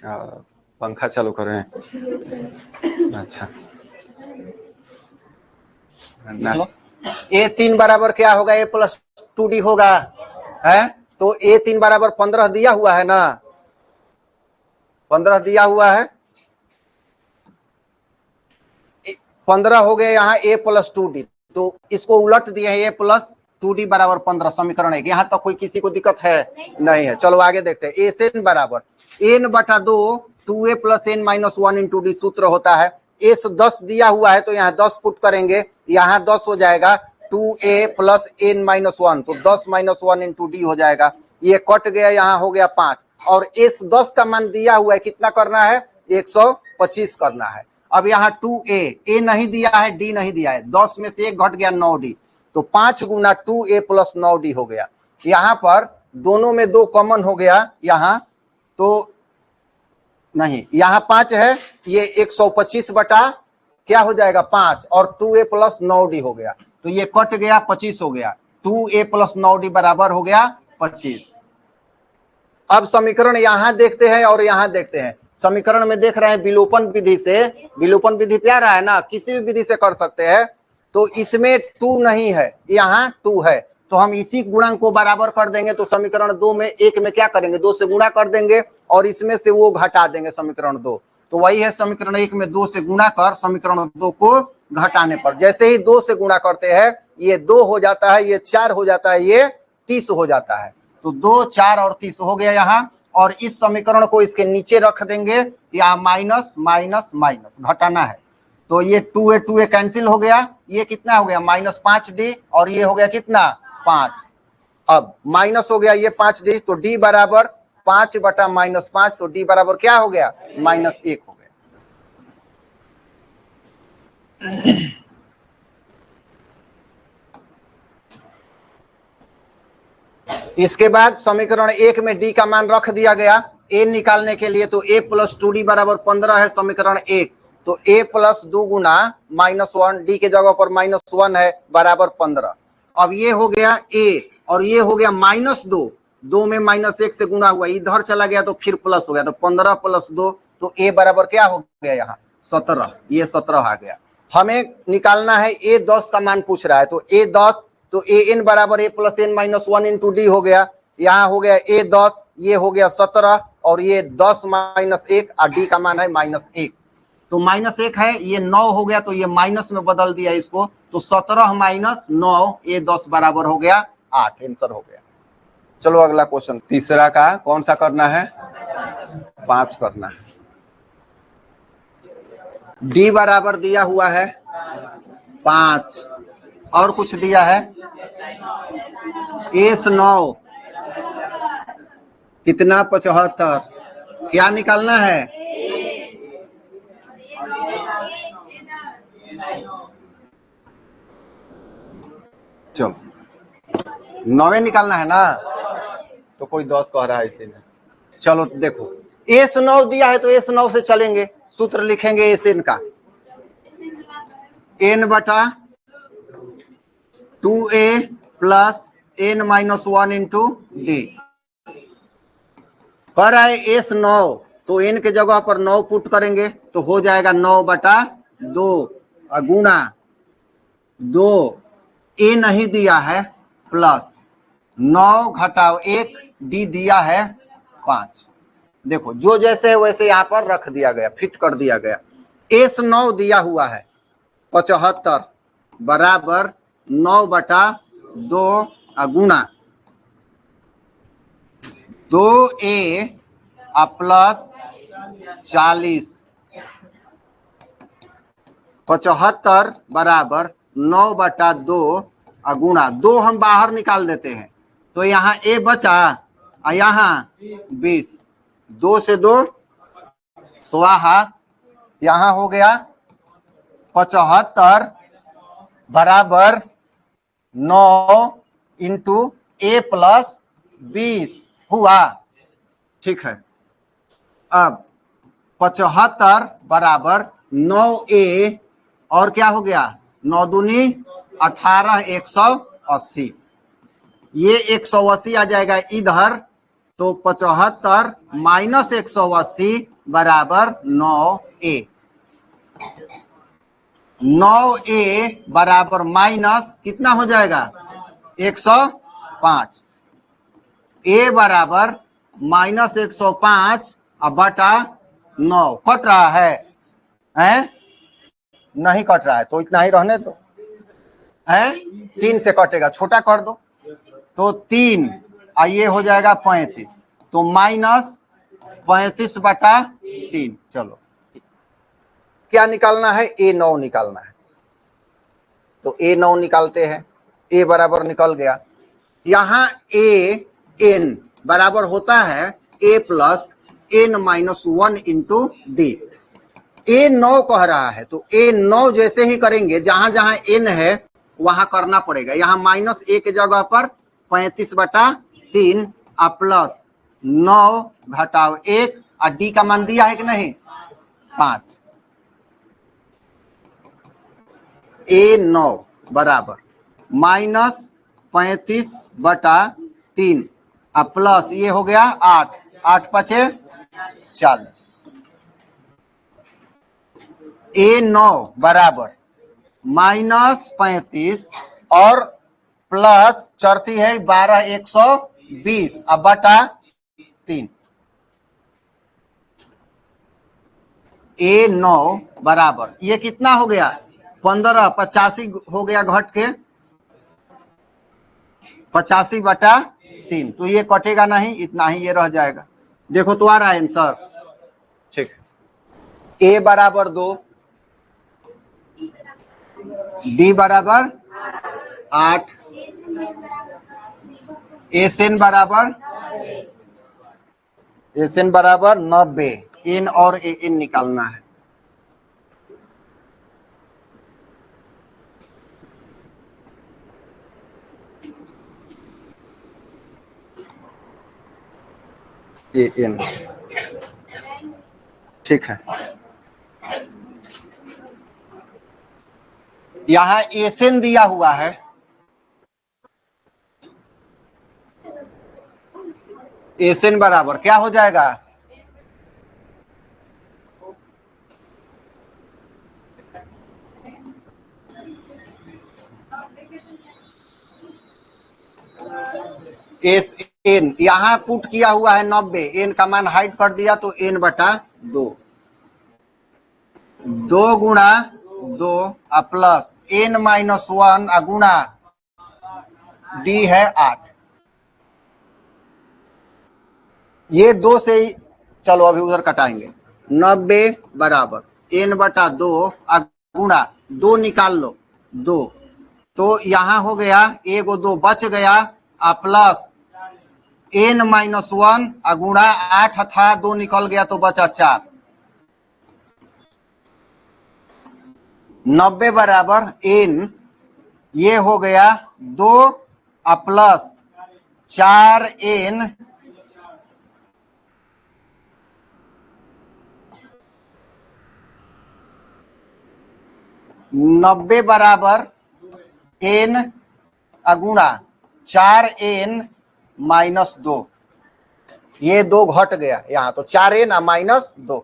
पंखा चालू कर रहे हैं। अच्छा A3 बराबर क्या होगा, A प्लस 2D होगा है। तो A3 बराबर 15 दिया हुआ है ना, 15 दिया हुआ है, 15 हो गया यहाँ A प्लस 2D। तो इसको उलट दिए हैं, A प्लस 2D बराबर 15 समीकरण है। यहाँ तक कोई किसी को दिक्कत है? नहीं है। चलो आगे देखते हैं। Sn बराबर n बटा 2 2a plus n minus 1 into D सूत्र होता है। S 10 दिया हुआ है तो यहाँ 10 पुट करेंगे, यहाँ 10 हो जाएगा 2a प्लस n माइनस 1, तो 10 माइनस 1 इंटू डी हो जाएगा। ये कट गया, यहाँ हो गया 5। और S 10 का मान दिया हुआ है, कितना करना है? 125 करना है। अब यहाँ 2a, a नहीं दिया है, d नहीं दिया है, 10 में से 1 घट गया 9d, तो 5 गुना 2a प्लस 9d हो गया। यहाँ पर दोनों में 2 कॉमन हो गया, यहाँ तो नहीं, यहाँ 5 है, ये 125 बटा क्या हो जाएगा 5, और 2a प्लस 9d हो गया, तो ये कट गया 25 हो गया। 2a प्लस 9d बराबर हो गया 25। अब समीकरण यहाँ देखते हैं और यहाँ देखते हैं। समीकरण में देख रहे हैं विलोपन विधि से, विलोपन विधि प्यारा है ना, किसी भी विधि से कर सकते हैं। तो इसमें 2 नहीं है, यहाँ 2 है, तो हम इसी गुणांक को बराबर कर देंगे। तो समीकरण 2 में 1 में क्या करेंगे, 2 से गुणा कर देंगे और इसमें से वो घटा देंगे समीकरण 2। तो वही है समीकरण 1 में 2 से गुणा कर समीकरण 2 को घटाने पर, जैसे ही 2 से गुणा करते हैं ये 2 हो जाता है, ये 4 हो जाता है, ये 30 हो जाता है। तो 2, 4 और 30 हो गया यहाँ। और इस समीकरण को इसके नीचे रख देंगे, यहाँ माइनस माइनस माइनस घटाना है, तो ये 2a कैंसिल हो गया, ये कितना हो गया माइनस 5d, और ये हो गया कितना 5। अब माइनस हो गया ये 5d, तो d बराबर 5 बटा माइनस 5, तो d बराबर क्या हो गया -1 हो गया। इसके बाद समीकरण 1 में d का मान रख दिया गया a निकालने के लिए, तो a प्लस 2d बराबर 15 है समीकरण 1, तो a प्लस 2 गुना -1, d के जगह पर -1 है, बराबर 15। अब ये हो गया a और ये हो गया -2, 2 में -1 से गुना हुआ, इधर चला गया तो फिर प्लस हो गया, तो 15 प्लस 2, तो a बराबर क्या हो गया यहाँ 17, ये 17 आ गया। हमें निकालना है a 10 का मान पूछ रहा है, तो a 10, तो an बराबर a plus n minus 1 into D हो गया, यहाँ हो गया a 10, ये हो गया 17, और ये 10 माइनस 1, और डी का मान है -1, तो -1 है, ये 9 हो गया, तो ये माइनस में बदल दिया इसको, तो 17 माइनस 9, ये 10 बराबर हो गया 8, आंसर हो गया। चलो अगला क्वेश्चन, तीसरा का कौन सा करना है, 5 करना है। डी बराबर दिया हुआ है 5, और कुछ दिया है एस 9, कितना 75, क्या निकालना है, चलो 9 निकालना है ना, तो कोई 10 कह रहा है इसी में। चलो देखो एस 9 दिया है, तो एस 9 से चलेंगे, सूत्र लिखेंगे एस एन का, n बटा 2a plus n minus 1 into D. पर है एस 9, तो n के जगह पर 9 पुट करेंगे, तो हो जाएगा 9 बटा 2 गुना 2, a नहीं दिया है, प्लस 9 घटाओ 1, d दिया है 5। देखो जो जैसे वैसे यहाँ पर रख दिया गया, फिट कर दिया गया। एस 9 दिया हुआ है 75 बराबर 9 बटा 2 गुना 2a प्लस 40, 75 बराबर 9 बटा 2 गुना 2 हम बाहर निकाल देते हैं, तो यहाँ a बचा, यहाँ 20, 2 से 2 स्वाहा, यहाँ हो गया 75 बराबर 9 इंटू a प्लस 20 हुआ, ठीक है। अब 75 बराबर 9a, और क्या हो गया 9 दूनी 18, 180, ये 180 आ जाएगा इधर, तो 75 माइनस 180 बराबर 9a। 9a बराबर माइनस कितना हो जाएगा 105। a बराबर माइनस 105 अब बटा 9 कट रहा है नहीं कट रहा है तो इतना ही रहने दो है 3 से कटेगा छोटा कर दो तो 3 ये हो जाएगा 35 तो माइनस 35 बटा 3। चलो क्या निकालना है a9 निकालना है तो a9 निकालते हैं। a बराबर निकल गया। यहाँ an बराबर होता है a plus n minus 1 into D. a9 कह रहा है तो a9 जैसे ही करेंगे जहां जहां n है वहां करना पड़ेगा। यहाँ माइनस a के जगह पर 35 बटा 3 और प्लस 9 घटाओ 1 और डी का मान दिया है कि नहीं 5। a9 बराबर माइनस 35 बटा 3 और प्लस ये हो गया 8 8 पचे 40। a9 बराबर माइनस 35 और प्लस चरती है 12 120 अब बटा 3। a9 बराबर ये कितना हो गया 15 85 हो गया घट के 85 बटा 3 तो ये कटेगा नहीं इतना ही ये रह जाएगा। देखो तो आ रहा है आंसर ठीक है। a बराबर 2 d बराबर 8 SN बराबर 90 n और an निकालना है। an ठीक है। यहाँ SN दिया हुआ है SN बराबर क्या हो जाएगा SN यहाँ पुट किया हुआ है 90 n का मान हाइड कर दिया तो n बटा 2 2 गुणा 2 प्लस n माइनस 1 गुणा d है 8। ये 2 से ही चलो अभी उधर कटाएंगे 90 बराबर n बटा 2 गुणा 2 निकाल लो 2 तो यहाँ हो गया 1 2 बच गया प्लस n माइनस 1 गुणा 8 था 2 निकल गया तो बचा 4। 90 बराबर n ये हो गया 2 प्लस 4n नब्बे बराबर n गुणा 4n माइनस 2 ये 2 घट गया यहाँ तो 4n माइनस 2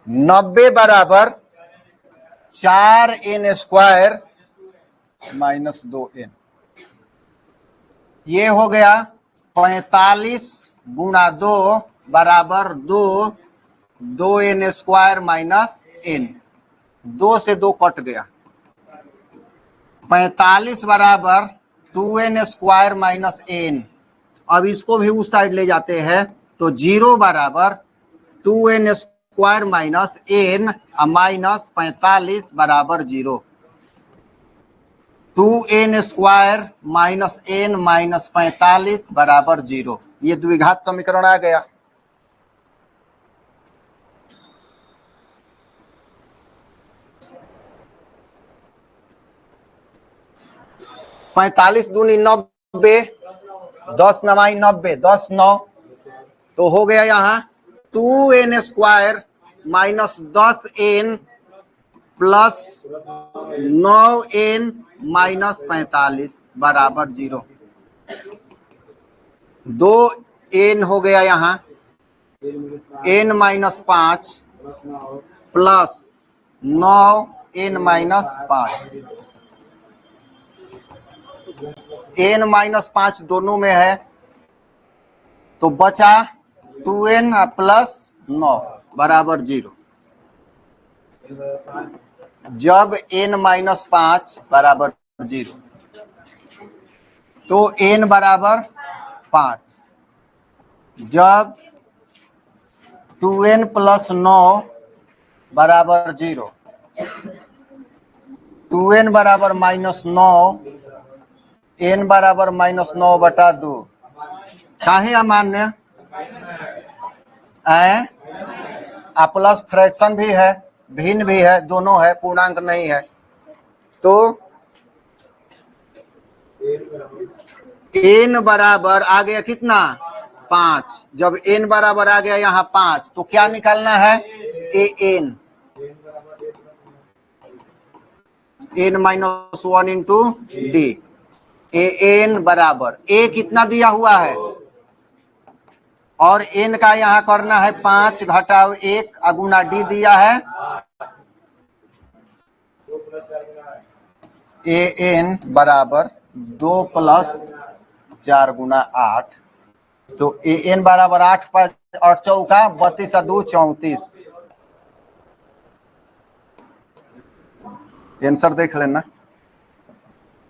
90 बराबर 4n स्क्वायर माइनस 2n ये हो गया 45 गुणा 2 बराबर 2 2n स्क्वायर माइनस n 2 से 2 कट गया 45 बराबर 2n स्क्वायर माइनस n। अब इसको भी उस साइड ले जाते हैं तो 0 बराबर 2n square minus n minus 45 बराबर 0 2n square minus n minus 45 बराबर 0। ये द्विघात समीकरण आ गया। पैंतालीस दूनी 90 10 9 90 10 9 तो हो गया यहाँ 2n square minus 10n plus 9n minus 45 बराबर 0। 2 n हो गया यहाँ n minus 5 plus 9 n minus 5। n minus 5 दोनों में है तो बचा 2n प्लस 9 बराबर 0। जब n माइनस 5 बराबर 0 तो n बराबर 5। जब 2n प्लस 9 बराबर 0, 2n बराबर माइनस 9, n बराबर माइनस 9 बटा 2। काहे अमान्य आ प्लस फ्रैक्शन भी है, भिन्न भी है, दोनों है, पूर्णांक नहीं है। तो n बराबर आ गया कितना 5। जब n बराबर आ गया यहाँ 5 तो क्या निकालना है an, n minus 1 into D. an बराबर a कितना दिया हुआ है और n का यहाँ करना है 5 घटाव 1 अगुना d दिया है। an बराबर 2 प्लस 4 गुना 8। तो an बराबर 8 पर 8 चौका 32 और 2 34। आंसर देख लेना।